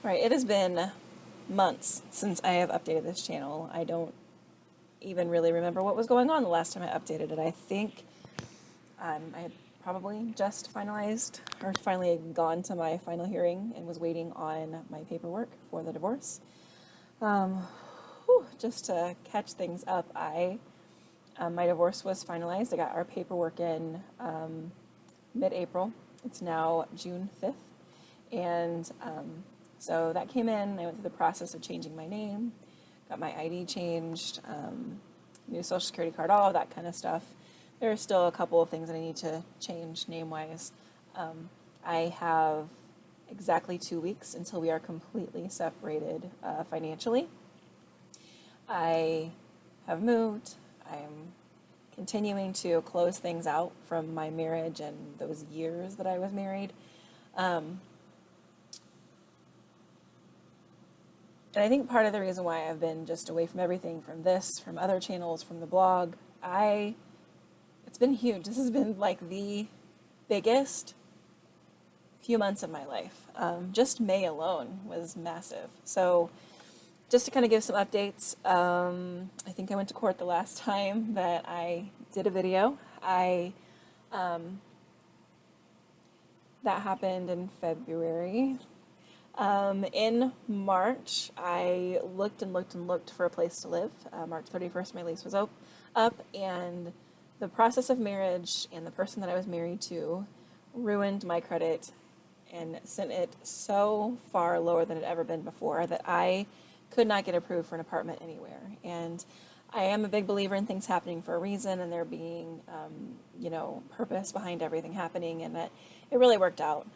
Right, it has been months since I have updated this channel. I don't even really remember what was going on the last time I updated it. I think I had probably just finalized or finally gone to my final hearing and was waiting on my paperwork for the divorce. Just to catch things up, I my divorce was finalized. I got our paperwork in mid-April. It's now June 5th. And so that came in. I went through the process of changing my name, got my ID changed, new social security card, all of that kind of stuff. There are still a couple of things that I need to change name-wise. I have exactly 2 weeks until we are completely separated financially. I have moved. I'm continuing to close things out from my marriage and those years that I was married. And I think part of the reason why I've been just away from everything, from this, from other channels, from the blog, it's been huge. This has been like the biggest few months of my life. Just May alone was massive. So just to kind of give some updates, I think I went to court the last time that I did a video. That happened in February. In March, I looked and looked and looked for a place to live. March 31st, my lease was up, and the process of marriage and the person that I was married to ruined my credit and sent it so far lower than it had ever been before that I could not get approved for an apartment anywhere. And I am a big believer in things happening for a reason and there being, purpose behind everything happening, and that it really worked out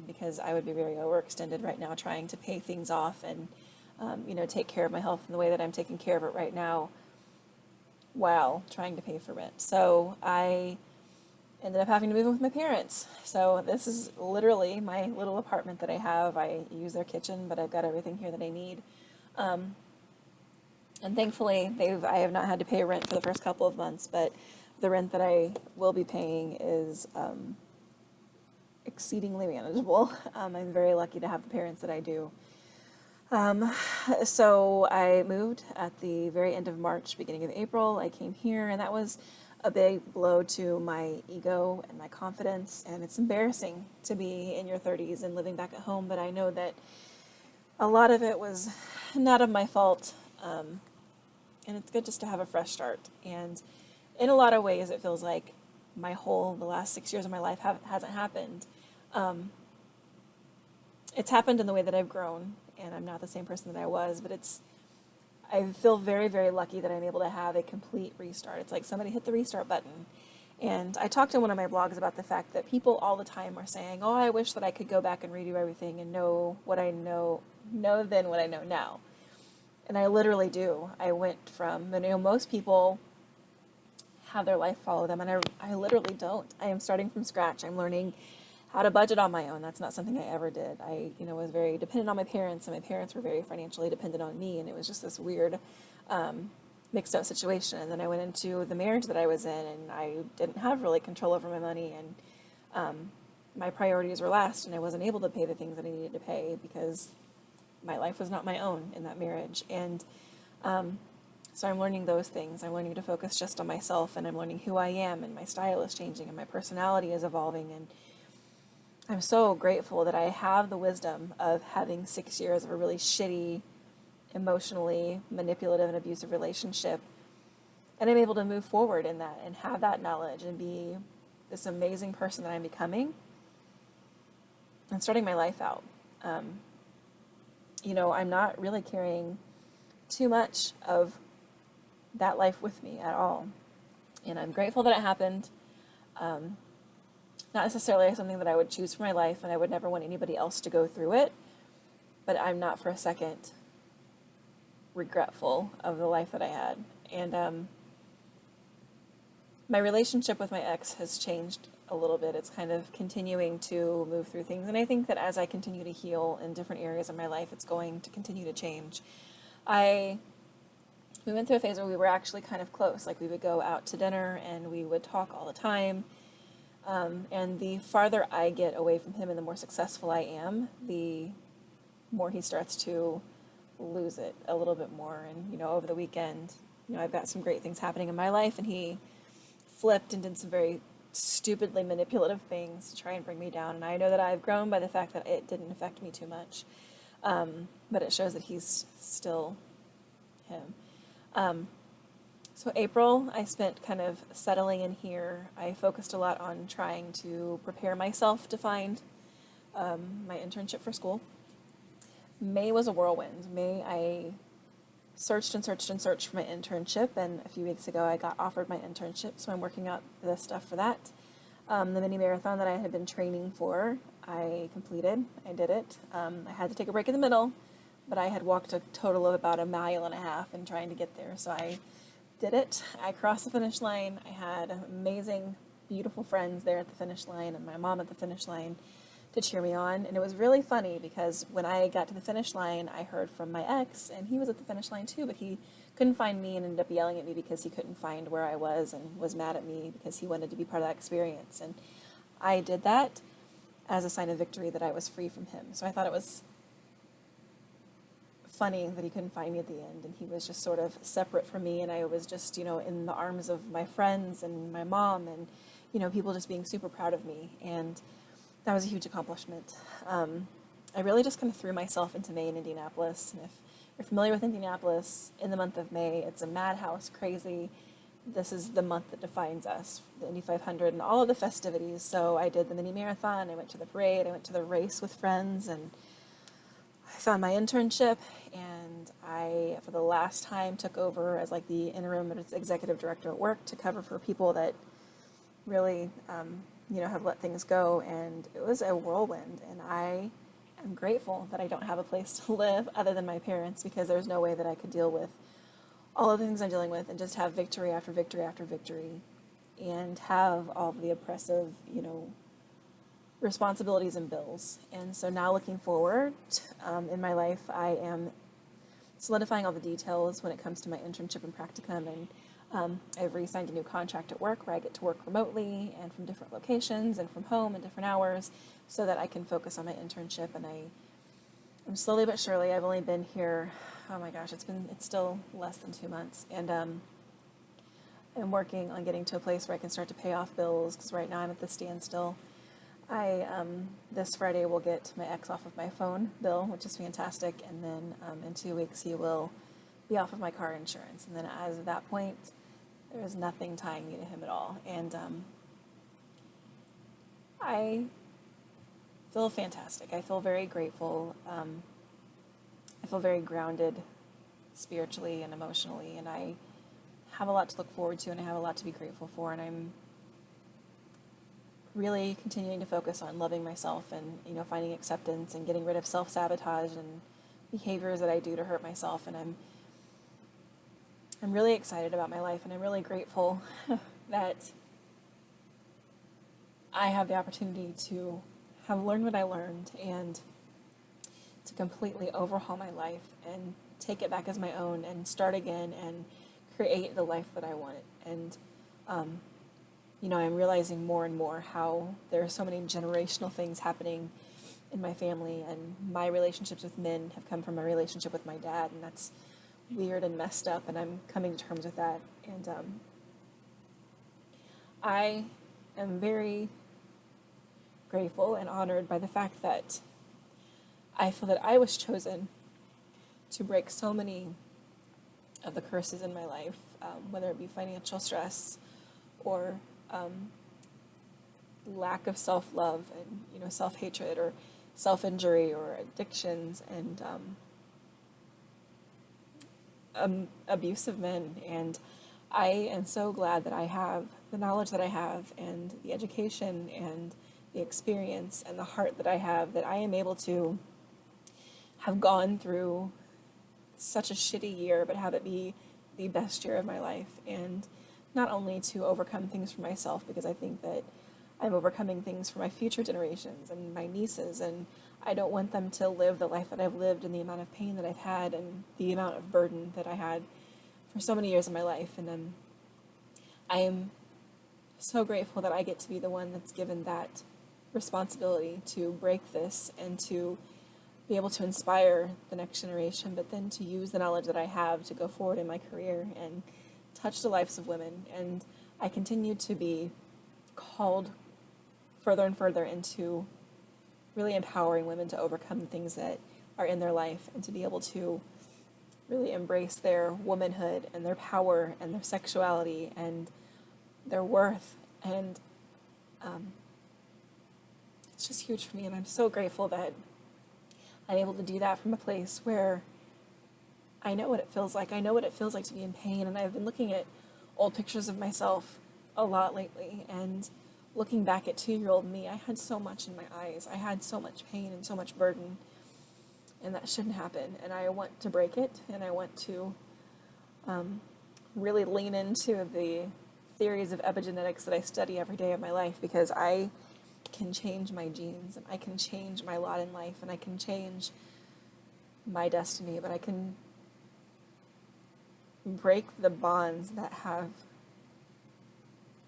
because I would be very overextended right now trying to pay things off and, take care of my health in the way that I'm taking care of it right now while trying to pay for rent. So I ended up having to move in with my parents. So this is literally my little apartment that I have. I use their kitchen, but I've got everything here that I need. And thankfully, I have not had to pay rent for the first couple of months, but the rent that I will be paying is exceedingly manageable. I'm very lucky to have the parents that I do. So I moved at the very end of March, beginning of April. I came here, and that was a big blow to my ego and my confidence. And it's embarrassing to be in your 30s and living back at home, but I know that a lot of it was not of my fault. And it's good just to have a fresh start. And in a lot of ways, it feels like the last 6 years of my life hasn't happened. It's happened in the way that I've grown, and I'm not the same person that I was, but I feel very, very lucky that I'm able to have a complete restart. It's like somebody hit the restart button. And I talked in one of my blogs about the fact that people all the time are saying, oh, I wish that I could go back and redo everything and know what I know then what I know now. And I literally do. I went from, most people have their life follow them, and I literally don't. I am starting from scratch. I'm learning how to budget on my own. That's not something I ever did. I, was very dependent on my parents, and my parents were very financially dependent on me, and it was just this weird, mixed up situation. And then I went into the marriage that I was in, and I didn't have really control over my money, and my priorities were last, and I wasn't able to pay the things that I needed to pay because my life was not my own in that marriage. And so I'm learning those things. I'm learning to focus just on myself, and I'm learning who I am, and my style is changing, and my personality is evolving. And I'm so grateful that I have the wisdom of having 6 years of a really shitty, emotionally manipulative and abusive relationship. And I'm able to move forward in that and have that knowledge and be this amazing person that I'm becoming and starting my life out. I'm not really carrying too much of that life with me at all. And I'm grateful that it happened. Not necessarily something that I would choose for my life, and I would never want anybody else to go through it. But I'm not for a second regretful of the life that I had. And my relationship with my ex has changed a little bit. It's kind of continuing to move through things. And I think that as I continue to heal in different areas of my life, it's going to continue to change. We went through a phase where we were actually kind of close. Like, we would go out to dinner and we would talk all the time. And the farther I get away from him and the more successful I am, the more he starts to lose it a little bit more. And, over the weekend, I've got some great things happening in my life, and he flipped and did some very stupidly manipulative things to try and bring me down. And I know that I've grown by the fact that it didn't affect me too much. But it shows that he's still him. So April, I spent kind of settling in here. I focused a lot on trying to prepare myself to find my internship for school. May was a whirlwind. May, I searched and searched and searched for my internship, and a few weeks ago I got offered my internship, so I'm working out the stuff for that. The mini marathon that I had been training for, I completed. I did it. I had to take a break in the middle, but I had walked a total of about 1.5 miles in trying to get there, so I did it. I crossed the finish line. I had amazing, beautiful friends there at the finish line, and my mom at the finish line to cheer me on. And it was really funny because when I got to the finish line, I heard from my ex, and he was at the finish line too, but he couldn't find me and ended up yelling at me because he couldn't find where I was and was mad at me because he wanted to be part of that experience. And I did that as a sign of victory, that I was free from him. So I thought it was funny that he couldn't find me at the end, and he was just sort of separate from me, and I was just, in the arms of my friends and my mom, and, people just being super proud of me. And that was a huge accomplishment. I really just kind of threw myself into May in Indianapolis. And if you're familiar with Indianapolis, in the month of May, it's a madhouse, crazy. This is the month that defines us, the Indy 500 and all of the festivities. So I did the mini marathon, I went to the parade, I went to the race with friends, and I found my internship, and I, for the last time, took over as like the interim executive director at work to cover for people that really, have let things go. And it was a whirlwind, and I am grateful that I don't have a place to live other than my parents, because there's no way that I could deal with all of the things I'm dealing with and just have victory after victory after victory and have all of the oppressive, responsibilities and bills. And so now looking forward in my life, I am solidifying all the details when it comes to my internship and practicum, and I've re-signed a new contract at work where I get to work remotely and from different locations and from home in different hours so that I can focus on my internship. And I'm slowly but surely, I've only been here, oh my gosh, it's still less than 2 months, and I'm working on getting to a place where I can start to pay off bills, because right now I'm at the standstill. I, this Friday, will get my ex off of my phone bill, which is fantastic, and then in 2 weeks he will be off of my car insurance, and then as of that point, there is nothing tying me to him at all. And I feel fantastic. I feel very grateful. I feel very grounded spiritually and emotionally, and I have a lot to look forward to, and I have a lot to be grateful for, and I'm really continuing to focus on loving myself and, finding acceptance and getting rid of self-sabotage and behaviors that I do to hurt myself. And I'm really excited about my life, and I'm really grateful that I have the opportunity to have learned what I learned and to completely overhaul my life and take it back as my own and start again and create the life that I wanted. And I'm realizing more and more how there are so many generational things happening in my family, and my relationships with men have come from my relationship with my dad, and that's weird and messed up, and I'm coming to terms with that. And I am very grateful and honored by the fact that I feel that I was chosen to break so many of the curses in my life, whether it be financial stress or lack of self-love and self-hatred or self-injury or addictions and abusive men. And I am so glad that I have the knowledge that I have and the education and the experience and the heart that I have, that I am able to have gone through such a shitty year but have it be the best year of my life. And not only to overcome things for myself, because I think that I'm overcoming things for my future generations and my nieces, and I don't want them to live the life that I've lived and the amount of pain that I've had and the amount of burden that I had for so many years of my life. And I am so grateful that I get to be the one that's given that responsibility to break this and to be able to inspire the next generation, but then to use the knowledge that I have to go forward in my career and touch the lives of women. And I continue to be called further and further into really empowering women to overcome the things that are in their life and to be able to really embrace their womanhood and their power and their sexuality and their worth. And it's just huge for me. And I'm so grateful that I'm able to do that from a place where I know what it feels like. I know what it feels like to be in pain. And I've been looking at old pictures of myself a lot lately and looking back at 2-year-old me. I had so much in my eyes. I had so much pain and so much burden. And that shouldn't happen. And I want to break it. And I want to really lean into the theories of epigenetics that I study every day of my life, because I can change my genes and I can change my lot in life and I can change my destiny, but I can break the bonds that have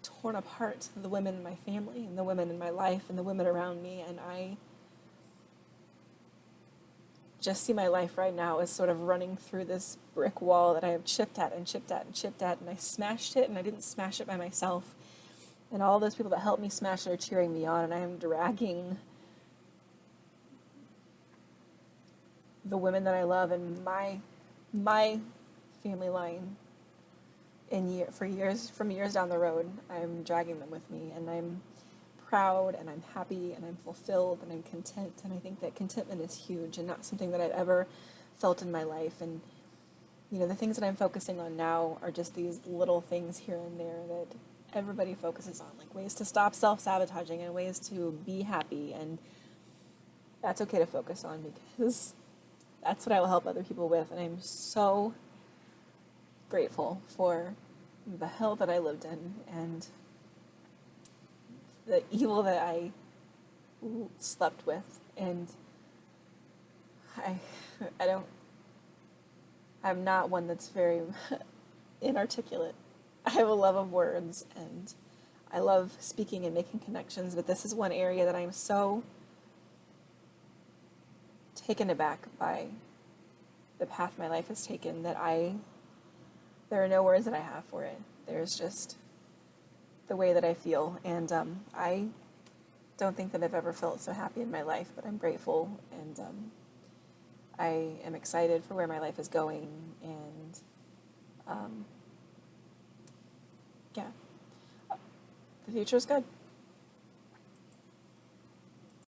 torn apart the women in my family and the women in my life and the women around me. And I just see my life right now as sort of running through this brick wall that I have chipped at and chipped at and chipped at, and I smashed it, and I didn't smash it by myself. And all those people that helped me smash it are cheering me on, and I am dragging the women that I love and my family line from years down the road. I'm dragging them with me, and I'm proud and I'm happy and I'm fulfilled and I'm content. And I think that contentment is huge and not something that I've ever felt in my life. And the things that I'm focusing on now are just these little things here and there that everybody focuses on, like ways to stop self-sabotaging and ways to be happy. And that's okay to focus on, because that's what I will help other people with. And I'm so grateful for the hell that I lived in and the evil that I slept with. And I'm not one that's very inarticulate. I have a love of words and I love speaking and making connections, but this is one area that I'm so taken aback by the path my life has taken that there are no words that I have for it. There's just the way that I feel. And I don't think that I've ever felt so happy in my life, but I'm grateful, and I am excited for where my life is going. And yeah, the future is good.